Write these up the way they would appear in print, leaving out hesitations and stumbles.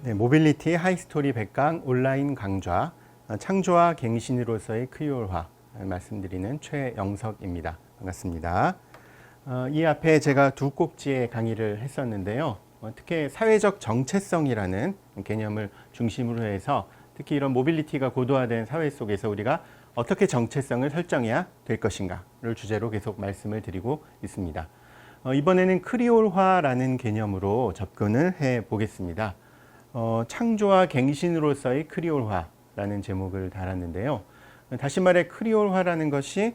네, 모빌리티 하이스토리 100강 온라인 강좌 창조와 갱신으로서의 크리올화 말씀드리는 최영석입니다. 반갑습니다. 이 앞에 제가 두 꼭지의 강의를 했었는데요. 특히 사회적 정체성이라는 개념을 중심으로 해서 특히 이런 모빌리티가 고도화된 사회 속에서 우리가 어떻게 정체성을 설정해야 될 것인가를 주제로 계속 말씀을 드리고 있습니다. 이번에는 크리올화라는 개념으로 접근을 해 보겠습니다. 창조와 갱신으로서의 크리올화라는 제목을 달았는데요. 다시 말해 크리올화라는 것이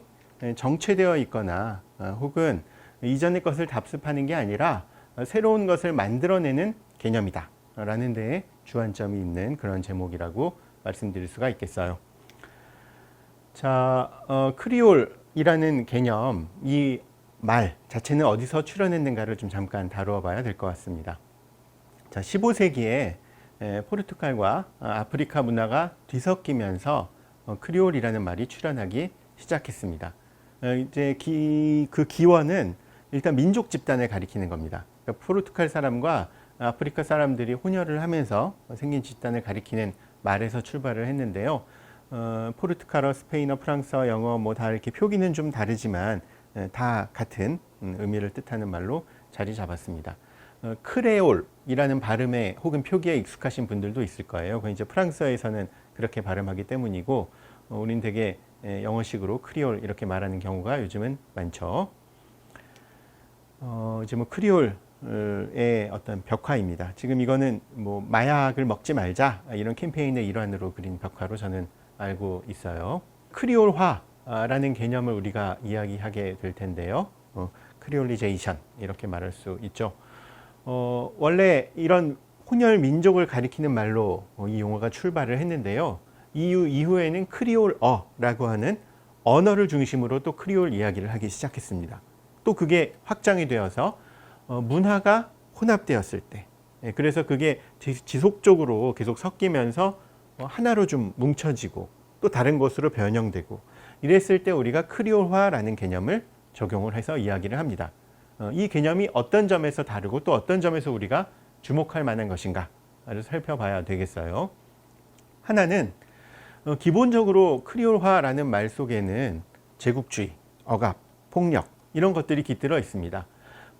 정체되어 있거나 혹은 이전의 것을 답습하는 게 아니라 새로운 것을 만들어내는 개념이다 라는 데에 주안점이 있는 그런 제목이라고 말씀드릴 수가 있겠어요. 자, 크리올이라는 개념, 이 말 자체는 어디서 출현했는가를 좀 잠깐 다루어 봐야 될 것 같습니다. 자, 15세기에 포르투갈과 아프리카 문화가 뒤섞이면서 크리올이라는 말이 출현하기 시작했습니다. 이제 그 기원은 일단 민족 집단을 가리키는 겁니다. 그러니까 포르투갈 사람과 아프리카 사람들이 혼혈을 하면서 생긴 집단을 가리키는 말에서 출발을 했는데요. 포르투갈어, 스페인어, 프랑스어, 영어 뭐 다 이렇게 표기는 좀 다르지만 다 같은 의미를 뜻하는 말로 자리 잡았습니다. 크레올이라는 발음에 혹은 표기에 익숙하신 분들도 있을 거예요. 그건 이제 프랑스어에서는 그렇게 발음하기 때문이고, 우린 되게 영어식으로 크리올 이렇게 말하는 경우가 요즘은 많죠. 이제 뭐 크리올의 어떤 벽화입니다. 지금 이거는 뭐 마약을 먹지 말자 이런 캠페인의 일환으로 그린 벽화로 저는 알고 있어요. 크리올화라는 개념을 우리가 이야기하게 될 텐데요. 크리올리제이션 이렇게 말할 수 있죠. 원래 이런 혼혈 민족을 가리키는 말로 이 용어가 출발을 했는데요. 이후에는 크리올어라고 하는 언어를 중심으로 또 크리올 이야기를 하기 시작했습니다. 또 그게 확장이 되어서 문화가 혼합되었을 때, 그래서 그게 지속적으로 계속 섞이면서 하나로 좀 뭉쳐지고 또 다른 것으로 변형되고 이랬을 때 우리가 크리올화라는 개념을 적용을 해서 이야기를 합니다. 이 개념이 어떤 점에서 다르고 또 어떤 점에서 우리가 주목할 만한 것인가를 살펴봐야 되겠어요. 하나는 기본적으로 크리올화라는 말 속에는 제국주의, 억압, 폭력 이런 것들이 깃들어 있습니다.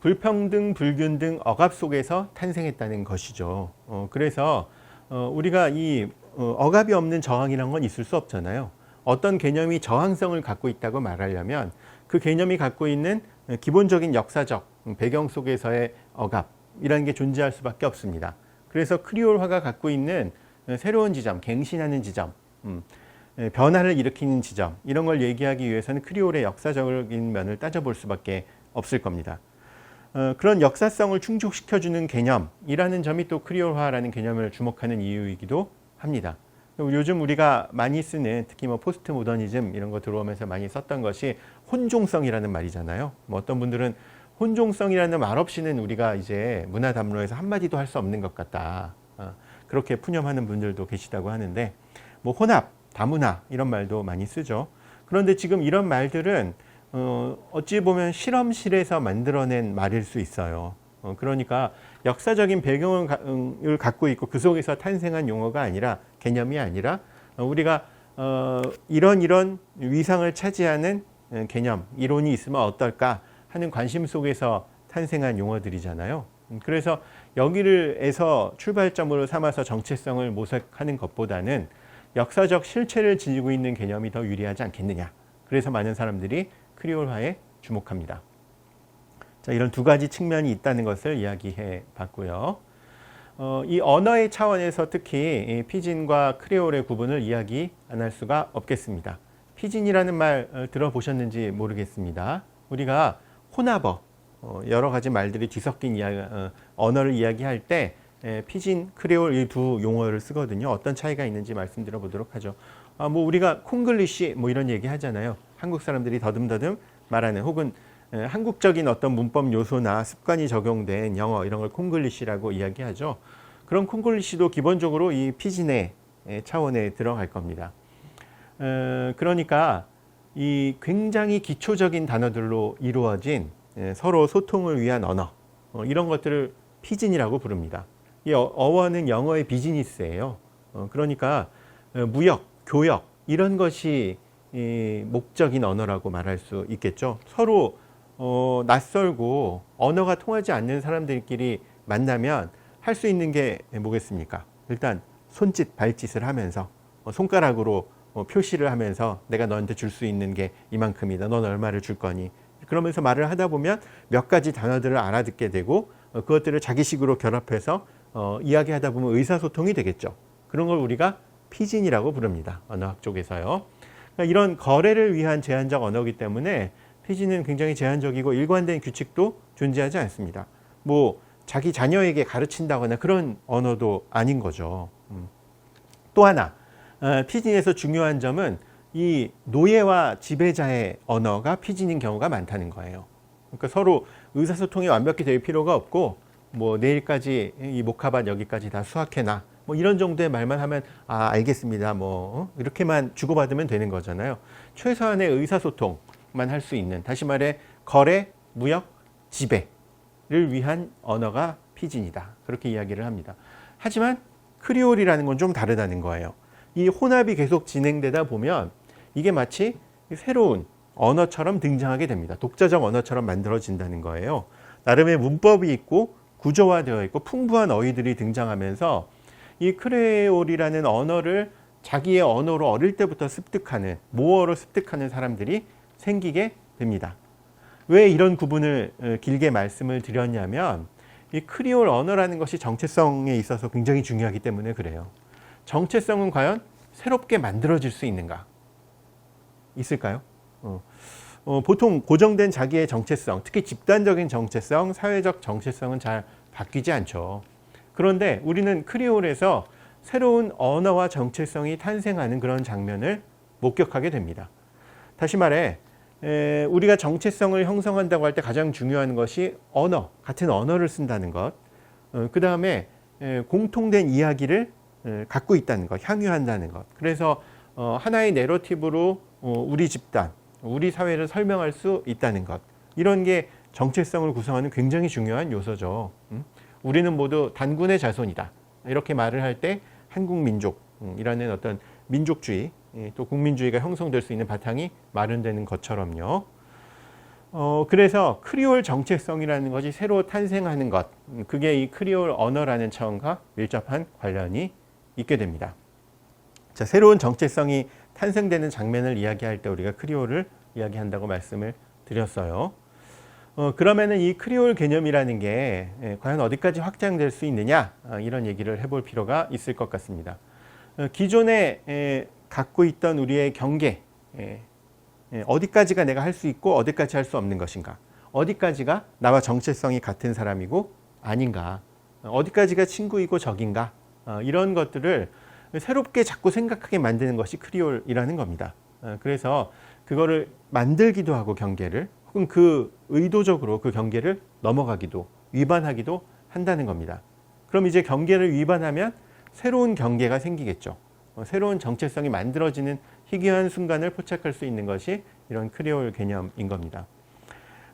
불평등, 불균등, 억압 속에서 탄생했다는 것이죠. 그래서 우리가 이 억압이 없는 저항이라는 건 있을 수 없잖아요. 어떤 개념이 저항성을 갖고 있다고 말하려면 그 개념이 갖고 있는 기본적인 역사적 배경 속에서의 억압이라는 게 존재할 수밖에 없습니다. 그래서 크리올화가 갖고 있는 새로운 지점, 갱신하는 지점, 변화를 일으키는 지점 이런 걸 얘기하기 위해서는 크리올의 역사적인 면을 따져볼 수밖에 없을 겁니다. 그런 역사성을 충족시켜주는 개념이라는 점이 또 크리올화라는 개념을 주목하는 이유이기도 합니다. 요즘 우리가 많이 쓰는 특히 뭐 포스트 모더니즘 이런 거 들어오면서 많이 썼던 것이 혼종성이라는 말이잖아요. 뭐 어떤 분들은 혼종성이라는 말 없이는 우리가 이제 문화 담론에서 한마디도 할 수 없는 것 같다. 그렇게 푸념하는 분들도 계시다고 하는데 뭐 혼합, 다문화 이런 말도 많이 쓰죠. 그런데 지금 이런 말들은 어찌 보면 실험실에서 만들어낸 말일 수 있어요. 그러니까 역사적인 배경을 갖고 있고 그 속에서 탄생한 용어가 아니라 개념이 아니라 우리가 이런 위상을 차지하는 개념, 이론이 있으면 어떨까 하는 관심 속에서 탄생한 용어들이잖아요. 그래서 여기를에서 출발점으로 삼아서 정체성을 모색하는 것보다는 역사적 실체를 지니고 있는 개념이 더 유리하지 않겠느냐. 그래서 많은 사람들이 크리올화에 주목합니다. 자, 이런 두 가지 측면이 있다는 것을 이야기해 봤고요. 이 언어의 차원에서 특히 피진과 크레올의 구분을 이야기 안 할 수가 없겠습니다. 피진이라는 말 들어보셨는지 모르겠습니다. 우리가 혼합어, 여러 가지 말들이 뒤섞인 언어를 이야기할 때 피진, 크레올 이 두 용어를 쓰거든요. 어떤 차이가 있는지 말씀드려 보도록 하죠. 뭐 우리가 콩글리시 뭐 이런 얘기 하잖아요. 한국 사람들이 더듬더듬 말하는 혹은 한국적인 어떤 문법 요소나 습관이 적용된 영어 이런 걸 콩글리시라고 이야기하죠. 그런 콩글리시도 기본적으로 이 피진의 차원에 들어갈 겁니다. 그러니까 이 굉장히 기초적인 단어들로 이루어진 서로 소통을 위한 언어 이런 것들을 피진이라고 부릅니다. 이 어원은 영어의 비즈니스예요. 그러니까 무역, 교역 이런 것이 목적인 언어라고 말할 수 있겠죠. 서로 낯설고 언어가 통하지 않는 사람들끼리 만나면 할 수 있는 게 뭐겠습니까? 일단 손짓, 발짓을 하면서 손가락으로 표시를 하면서 내가 너한테 줄 수 있는 게 이만큼이다. 넌 얼마를 줄 거니? 그러면서 말을 하다 보면 몇 가지 단어들을 알아듣게 되고 그것들을 자기식으로 결합해서 이야기하다 보면 의사소통이 되겠죠. 그런 걸 우리가 피진이라고 부릅니다. 언어학 쪽에서요. 그러니까 이런 거래를 위한 제한적 언어이기 때문에 피진은 굉장히 제한적이고 일관된 규칙도 존재하지 않습니다. 뭐 자기 자녀에게 가르친다거나 그런 언어도 아닌 거죠. 또 하나 피진에서 중요한 점은 이 노예와 지배자의 언어가 피진인 경우가 많다는 거예요. 그러니까 서로 의사소통이 완벽히 될 필요가 없고 뭐 내일까지 이 목화밭 여기까지 다 수확해놔 뭐 이런 정도의 말만 하면 아 알겠습니다 뭐 이렇게만 주고받으면 되는 거잖아요. 최소한의 의사소통만 할 수 있는, 다시 말해 거래, 무역, 지배를 위한 언어가 피진이다, 그렇게 이야기를 합니다. 하지만 크리올이라는 건 좀 다르다는 거예요. 이 혼합이 계속 진행되다 보면 이게 마치 새로운 언어처럼 등장하게 됩니다. 독자적 언어처럼 만들어진다는 거예요. 나름의 문법이 있고 구조화되어 있고 풍부한 어휘들이 등장하면서 이 크레올이라는 언어를 자기의 언어로 어릴 때부터 습득하는, 모어로 습득하는 사람들이 생기게 됩니다. 왜 이런 구분을 길게 말씀을 드렸냐면 이 크리올 언어라는 것이 정체성에 있어서 굉장히 중요하기 때문에 그래요. 정체성은 과연 새롭게 만들어질 수 있는가? 있을까요? 보통 고정된 자기의 정체성, 특히 집단적인 정체성, 사회적 정체성은 잘 바뀌지 않죠. 그런데 우리는 크리올에서 새로운 언어와 정체성이 탄생하는 그런 장면을 목격하게 됩니다. 다시 말해 우리가 정체성을 형성한다고 할 때 가장 중요한 것이 언어, 같은 언어를 쓴다는 것, 그 다음에 공통된 이야기를 갖고 있다는 것, 향유한다는 것. 그래서 하나의 내러티브로 우리 집단, 우리 사회를 설명할 수 있다는 것. 이런 게 정체성을 구성하는 굉장히 중요한 요소죠. 우리는 모두 단군의 자손이다. 이렇게 말을 할 때 한국민족이라는 어떤 민족주의, 또 국민주의가 형성될 수 있는 바탕이 마련되는 것처럼요. 그래서 크리올 정체성이라는 것이 새로 탄생하는 것, 그게 이 크리올 언어라는 차원과 밀접한 관련이 있게 됩니다. 자, 새로운 정체성이 탄생되는 장면을 이야기할 때 우리가 크리올을 이야기한다고 말씀을 드렸어요. 그러면은 이 크리올 개념이라는 게 과연 어디까지 확장될 수 있느냐, 이런 얘기를 해볼 필요가 있을 것 같습니다. 기존에 갖고 있던 우리의 경계, 어디까지가 내가 할 수 있고 어디까지 할 수 없는 것인가, 어디까지가 나와 정체성이 같은 사람이고 아닌가, 어디까지가 친구이고 적인가, 이런 것들을 새롭게 자꾸 생각하게 만드는 것이 크리올이라는 겁니다. 그래서 그거를 만들기도 하고 경계를, 혹은 그 의도적으로 그 경계를 넘어가기도, 위반하기도 한다는 겁니다. 그럼 이제 경계를 위반하면 새로운 경계가 생기겠죠. 새로운 정체성이 만들어지는 희귀한 순간을 포착할 수 있는 것이 이런 크리올 개념인 겁니다.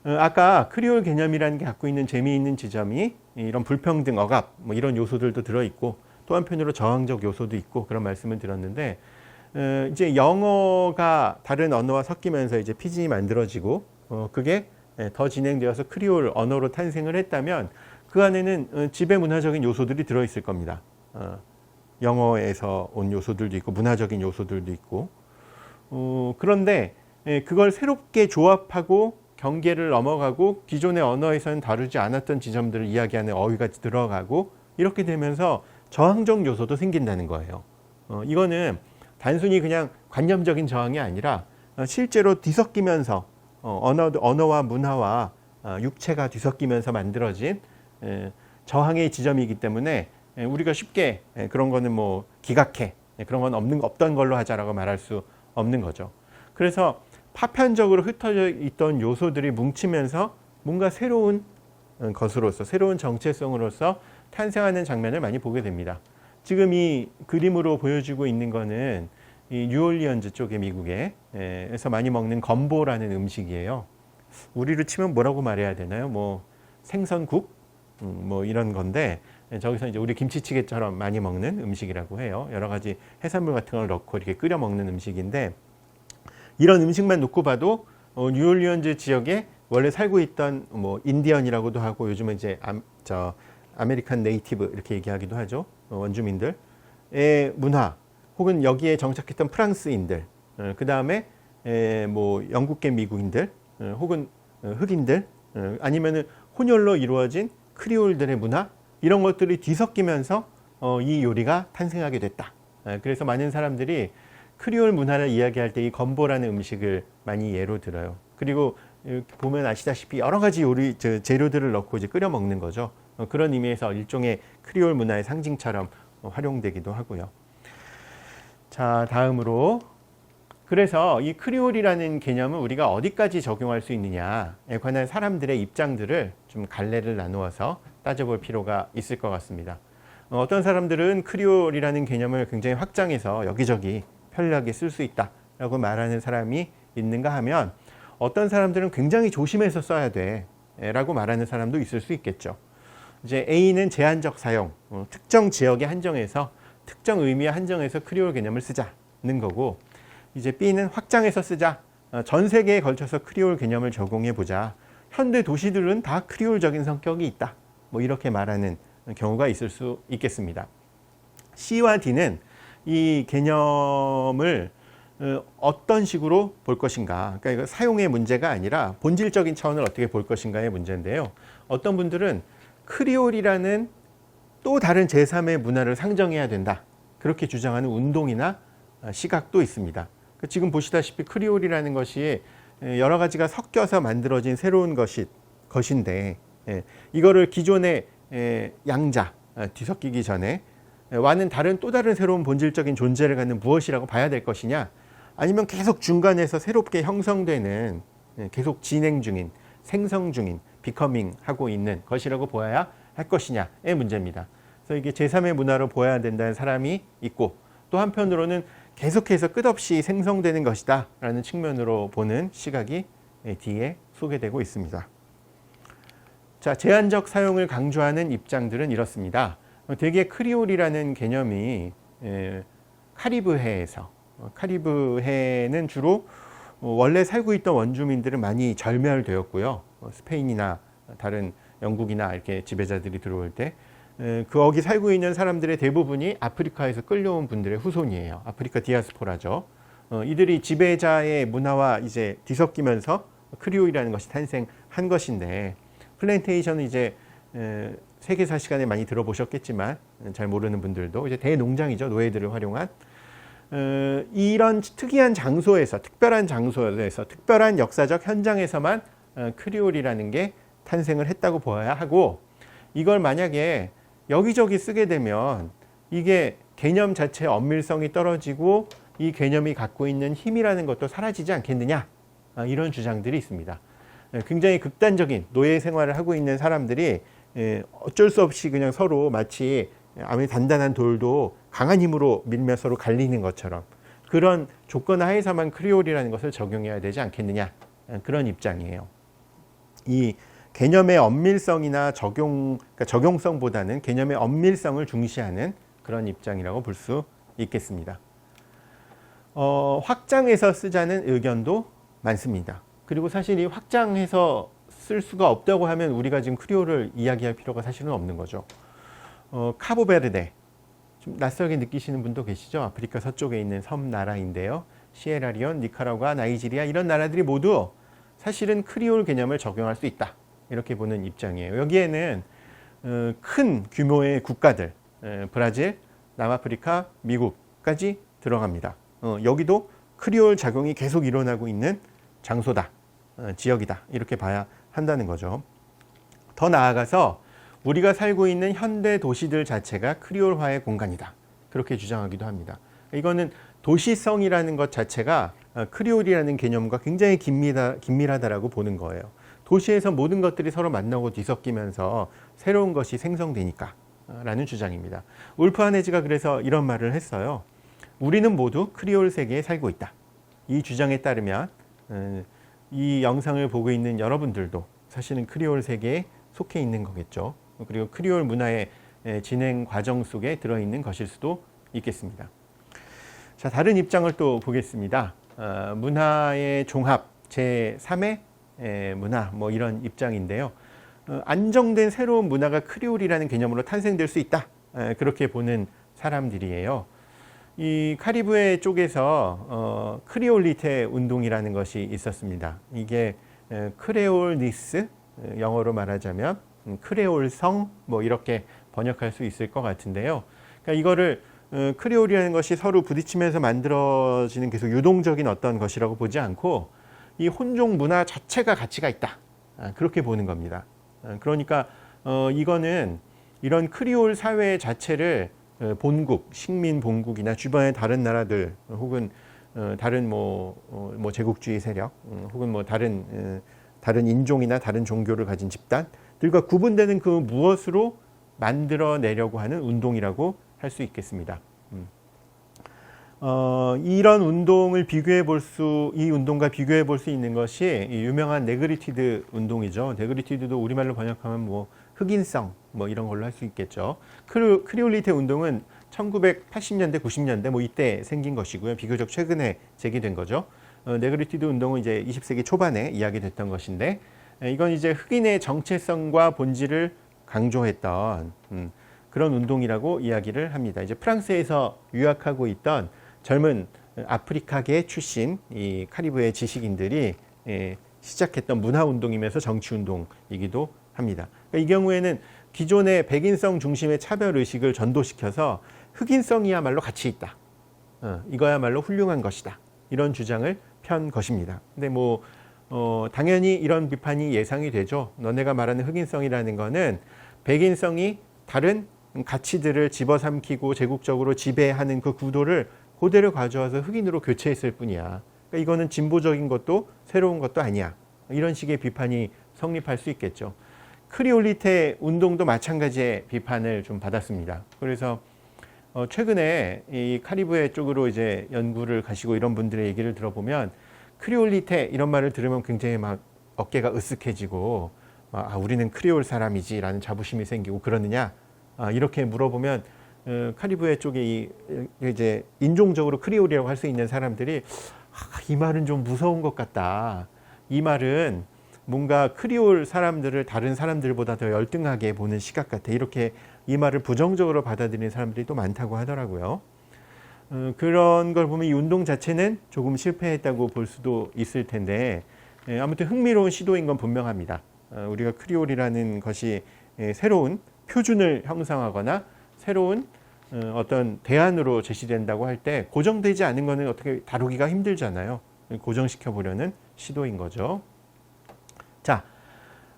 아까 크리올 개념이라는 게 갖고 있는 재미있는 지점이 이런 불평등, 억압, 뭐 이런 요소들도 들어있고, 또 한편으로 저항적 요소도 있고, 그런 말씀을 드렸는데, 이제 영어가 다른 언어와 섞이면서 이제 피진이 만들어지고, 그게 더 진행되어서 크리올 언어로 탄생을 했다면 그 안에는 지배 문화적인 요소들이 들어있을 겁니다. 영어에서 온 요소들도 있고 문화적인 요소들도 있고, 그런데 그걸 새롭게 조합하고 경계를 넘어가고 기존의 언어에서는 다루지 않았던 지점들을 이야기하는 어휘가 들어가고, 이렇게 되면서 저항적 요소도 생긴다는 거예요. 이거는 단순히 그냥 관념적인 저항이 아니라 실제로 뒤섞이면서 언어와 문화와 육체가 뒤섞이면서 만들어진 저항의 지점이기 때문에 우리가 쉽게 그런 거는 뭐 기각해, 그런 건 없던 걸로 하자라고 말할 수 없는 거죠. 그래서 파편적으로 흩어져 있던 요소들이 뭉치면서 뭔가 새로운 것으로서, 새로운 정체성으로서 탄생하는 장면을 많이 보게 됩니다. 지금 이 그림으로 보여주고 있는 거는 이 뉴올리언즈 쪽의 미국에서 많이 먹는 건보라는 음식이에요. 우리로 치면 뭐라고 말해야 되나요? 뭐 생선국? 뭐 이런 건데, 저기서 이제 우리 김치찌개처럼 많이 먹는 음식이라고 해요. 여러 가지 해산물 같은 걸 넣고 이렇게 끓여 먹는 음식인데 이런 음식만 놓고 봐도 뉴올리언즈 지역에 원래 살고 있던 뭐 인디언이라고도 하고 요즘은 이제 아메리칸 네이티브 이렇게 얘기하기도 하죠. 원주민들의 문화 혹은 여기에 정착했던 프랑스인들 그 다음에 뭐 영국계 미국인들 혹은 흑인들 아니면은 혼혈로 이루어진 크리올들의 문화 이런 것들이 뒤섞이면서 이 요리가 탄생하게 됐다. 그래서 많은 사람들이 크리올 문화를 이야기할 때 이 건보라는 음식을 많이 예로 들어요. 그리고 보면 아시다시피 여러 가지 요리 재료들을 넣고 이제 끓여 먹는 거죠. 그런 의미에서 일종의 크리올 문화의 상징처럼 활용되기도 하고요. 자, 다음으로 그래서 이 크리올이라는 개념을 우리가 어디까지 적용할 수 있느냐에 관한 사람들의 입장들을 좀 갈래를 나누어서 따져볼 필요가 있을 것 같습니다. 어떤 사람들은 크리올이라는 개념을 굉장히 확장해서 여기저기 편리하게 쓸 수 있다라고 말하는 사람이 있는가 하면 어떤 사람들은 굉장히 조심해서 써야 돼라고 말하는 사람도 있을 수 있겠죠. 이제 A는 제한적 사용, 특정 지역에 한정해서 특정 의미에 한정해서 크리올 개념을 쓰자는 거고 이제 B는 확장해서 쓰자. 전 세계에 걸쳐서 크리올 개념을 적용해 보자. 현대 도시들은 다 크리올적인 성격이 있다. 뭐 이렇게 말하는 경우가 있을 수 있겠습니다. C와 D는 이 개념을 어떤 식으로 볼 것인가. 그러니까 이거 사용의 문제가 아니라 본질적인 차원을 어떻게 볼 것인가의 문제인데요. 어떤 분들은 크리올이라는 또 다른 제3의 문화를 상정해야 된다. 그렇게 주장하는 운동이나 시각도 있습니다. 지금 보시다시피 크리올이라는 것이 여러 가지가 섞여서 만들어진 새로운 것인데 이거를 기존의 양자 뒤섞이기 전에 와는 다른 또 다른 새로운 본질적인 존재를 갖는 무엇이라고 봐야 될 것이냐 아니면 계속 중간에서 새롭게 형성되는 계속 진행 중인 생성 중인 비커밍 하고 있는 것이라고 보아야 할 것이냐의 문제입니다. 그래서 이게 제3의 문화로 보아야 된다는 사람이 있고 또 한편으로는 계속해서 끝없이 생성되는 것이다 라는 측면으로 보는 시각이 뒤에 소개되고 있습니다. 자, 제한적 사용을 강조하는 입장들은 이렇습니다. 대개 크리올이라는 개념이 카리브해에서 카리브해는 주로 원래 살고 있던 원주민들은 많이 절멸되었고요. 스페인이나 다른 영국이나 이렇게 지배자들이 들어올 때 거기 살고 있는 사람들의 대부분이 아프리카에서 끌려온 분들의 후손이에요. 아프리카 디아스포라죠. 이들이 지배자의 문화와 이제 뒤섞이면서 크리올이라는 것이 탄생한 것인데 플랜테이션은 이제 세계사 시간에 많이 들어보셨겠지만 잘 모르는 분들도 이제 대농장이죠. 노예들을 활용한 이런 특이한 장소에서 특별한 장소에서 특별한 역사적 현장에서만 크리올이라는 게 탄생을 했다고 보아야 하고 이걸 만약에 여기저기 쓰게 되면 이게 개념 자체의 엄밀성이 떨어지고 이 개념이 갖고 있는 힘이라는 것도 사라지지 않겠느냐 이런 주장들이 있습니다. 굉장히 극단적인 노예 생활을 하고 있는 사람들이 어쩔 수 없이 그냥 서로 마치 아무리 단단한 돌도 강한 힘으로 밀며 서로 갈리는 것처럼 그런 조건 하에서만 크리올이라는 것을 적용해야 되지 않겠느냐 그런 입장이에요. 이 개념의 엄밀성이나 그러니까 적용성보다는 개념의 엄밀성을 중시하는 그런 입장이라고 볼 수 있겠습니다. 확장해서 쓰자는 의견도 많습니다. 그리고 사실 이 확장해서 쓸 수가 없다고 하면 우리가 지금 크리올을 이야기할 필요가 사실은 없는 거죠. 카보베르데, 좀 낯설게 느끼시는 분도 계시죠? 아프리카 서쪽에 있는 섬 나라인데요. 시에라리온, 니카라과, 나이지리아 이런 나라들이 모두 사실은 크리올 개념을 적용할 수 있다. 이렇게 보는 입장이에요. 여기에는 큰 규모의 국가들, 브라질, 남아프리카, 미국까지 들어갑니다. 여기도 크리올 작용이 계속 일어나고 있는 장소다, 지역이다. 이렇게 봐야 한다는 거죠. 더 나아가서 우리가 살고 있는 현대 도시들 자체가 크리올화의 공간이다. 그렇게 주장하기도 합니다. 이거는 도시성이라는 것 자체가 크리올이라는 개념과 굉장히 긴밀하다라고 보는 거예요. 도시에서 모든 것들이 서로 만나고 뒤섞이면서 새로운 것이 생성되니까 라는 주장입니다. 울프 하네즈가 그래서 이런 말을 했어요. 우리는 모두 크리올 세계에 살고 있다. 이 주장에 따르면 이 영상을 보고 있는 여러분들도 사실은 크리올 세계에 속해 있는 거겠죠. 그리고 크리올 문화의 진행 과정 속에 들어있는 것일 수도 있겠습니다. 자, 다른 입장을 또 보겠습니다. 문화의 종합 제3의 문화 뭐 이런 입장인데요. 안정된 새로운 문화가 크리올이라는 개념으로 탄생될 수 있다. 그렇게 보는 사람들이에요. 이 카리브해 쪽에서 크리올리테 운동이라는 것이 있었습니다. 이게 크레올니스, 영어로 말하자면 크레올성 뭐 이렇게 번역할 수 있을 것 같은데요. 그러니까 이거를 크리올이라는 것이 서로 부딪히면서 만들어지는 계속 유동적인 어떤 것이라고 보지 않고 이 혼종 문화 자체가 가치가 있다. 그렇게 보는 겁니다. 그러니까 이거는 이런 크리올 사회 자체를 본국, 식민 본국이나 주변의 다른 나라들 혹은 다른 뭐 제국주의 세력 혹은 뭐 다른 인종이나 다른 종교를 가진 집단들과 구분되는 그 무엇으로 만들어내려고 하는 운동이라고 할 수 있겠습니다. 이런 운동을 이 운동과 비교해 볼 수 있는 것이 유명한 네그리티드 운동이죠. 네그리티드도 우리말로 번역하면 뭐 흑인성 뭐 이런 걸로 할 수 있겠죠. 크리올리테 운동은 1980년대, 90년대 뭐 이때 생긴 것이고요. 비교적 최근에 제기된 거죠. 네그리티드 운동은 이제 20세기 초반에 이야기됐던 것인데 이건 이제 흑인의 정체성과 본질을 강조했던 그런 운동이라고 이야기를 합니다. 이제 프랑스에서 유학하고 있던 젊은 아프리카계 출신 이 카리브해 지식인들이 시작했던 문화운동이면서 정치운동이기도 합니다. 그러니까 이 경우에는 기존의 백인성 중심의 차별의식을 전도시켜서 흑인성이야말로 가치 있다. 이거야말로 훌륭한 것이다. 이런 주장을 편 것입니다. 근데 뭐 당연히 이런 비판이 예상이 되죠. 너네가 말하는 흑인성이라는 거는 백인성이 다른 가치들을 집어삼키고 제국적으로 지배하는 그 구도를 그대로 가져와서 흑인으로 교체했을 뿐이야. 그러니까 이거는 진보적인 것도 새로운 것도 아니야. 이런 식의 비판이 성립할 수 있겠죠. 크리올리테 운동도 마찬가지의 비판을 좀 받았습니다. 그래서 최근에 이 카리브해 쪽으로 이제 연구를 가시고 이런 분들의 얘기를 들어보면 크리올리테 이런 말을 들으면 굉장히 막 어깨가 으쓱해지고 우리는 크리올 사람이지라는 자부심이 생기고 그러느냐 이렇게 물어보면 카리브해 쪽에 이제 인종적으로 크리올이라고 할 수 있는 사람들이 이 말은 좀 무서운 것 같다. 이 말은 뭔가 크리올 사람들을 다른 사람들보다 더 열등하게 보는 시각 같아. 이렇게 이 말을 부정적으로 받아들이는 사람들이 또 많다고 하더라고요. 그런 걸 보면 이 운동 자체는 조금 실패했다고 볼 수도 있을 텐데 아무튼 흥미로운 시도인 건 분명합니다. 우리가 크리올이라는 것이 새로운 표준을 형성하거나 새로운 어떤 대안으로 제시된다고 할 때 고정되지 않은 거는 어떻게 다루기가 힘들잖아요. 고정시켜 보려는 시도인 거죠. 자,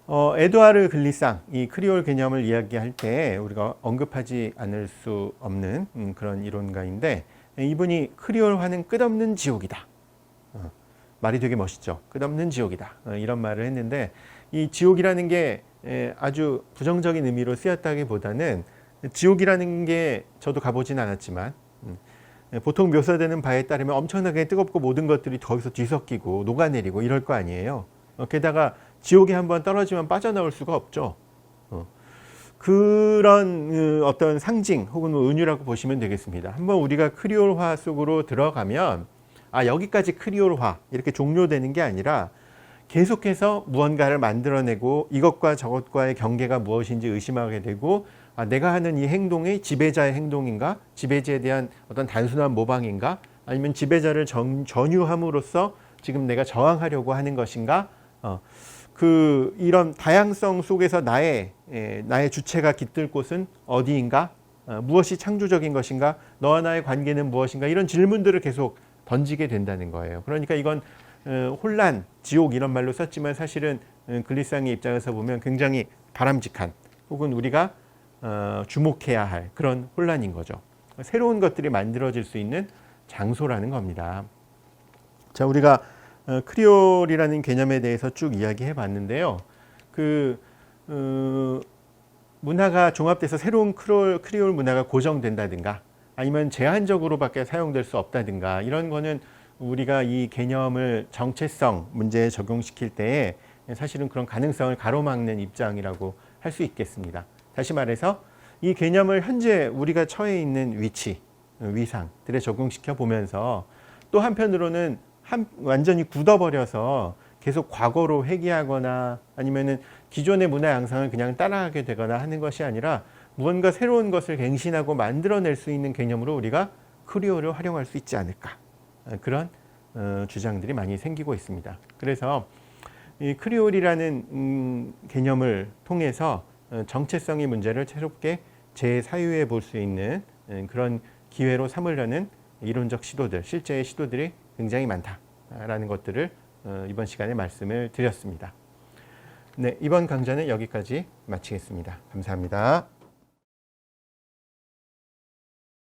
에드와르 글리상 이 크리올 개념을 이야기할 때 우리가 언급하지 않을 수 없는 그런 이론가인데 이분이 크리올화는 끝없는 지옥이다. 말이 되게 멋있죠. 끝없는 지옥이다. 이런 말을 했는데 이 지옥이라는 게 아주 부정적인 의미로 쓰였다기보다는 지옥이라는 게 저도 가보진 않았지만 보통 묘사되는 바에 따르면 엄청나게 뜨겁고 모든 것들이 거기서 뒤섞이고 녹아내리고 이럴 거 아니에요. 게다가 지옥에 한번 떨어지면 빠져나올 수가 없죠. 그런 어떤 상징 혹은 은유라고 보시면 되겠습니다. 한번 우리가 크리올화 속으로 들어가면 여기까지 크리올화 이렇게 종료되는 게 아니라 계속해서 무언가를 만들어내고 이것과 저것과의 경계가 무엇인지 의심하게 되고 내가 하는 이 행동이 지배자의 행동인가? 지배자에 대한 어떤 단순한 모방인가? 아니면 지배자를 전유함으로써 지금 내가 저항하려고 하는 것인가? 이런 다양성 속에서 나의 주체가 깃들 곳은 어디인가? 무엇이 창조적인 것인가? 너와 나의 관계는 무엇인가? 이런 질문들을 계속 던지게 된다는 거예요. 그러니까 이건 혼란, 지옥 이런 말로 썼지만 사실은 글리상의 입장에서 보면 굉장히 바람직한 혹은 우리가 주목해야 할 그런 혼란인 거죠. 새로운 것들이 만들어질 수 있는 장소라는 겁니다. 자, 우리가 크리올이라는 개념에 대해서 쭉 이야기해 봤는데요. 문화가 종합돼서 새로운 크리올 문화가 고정된다든가 아니면 제한적으로밖에 사용될 수 없다든가 이런 거는 우리가 이 개념을 정체성 문제에 적용시킬 때에 사실은 그런 가능성을 가로막는 입장이라고 할 수 있겠습니다. 다시 말해서 이 개념을 현재 우리가 처해 있는 위치, 위상들에 적용시켜 보면서 또 한편으로는 완전히 굳어버려서 계속 과거로 회귀하거나 아니면은 기존의 문화 양상을 그냥 따라가게 되거나 하는 것이 아니라 무언가 새로운 것을 갱신하고 만들어낼 수 있는 개념으로 우리가 크리올을 활용할 수 있지 않을까. 그런 주장들이 많이 생기고 있습니다. 그래서 이 크리올이라는 개념을 통해서 정체성의 문제를 새롭게 재사유해 볼 수 있는 그런 기회로 삼으려는 이론적 시도들, 실제의 시도들이 굉장히 많다라는 것들을 이번 시간에 말씀을 드렸습니다. 네, 이번 강좌는 여기까지 마치겠습니다. 감사합니다.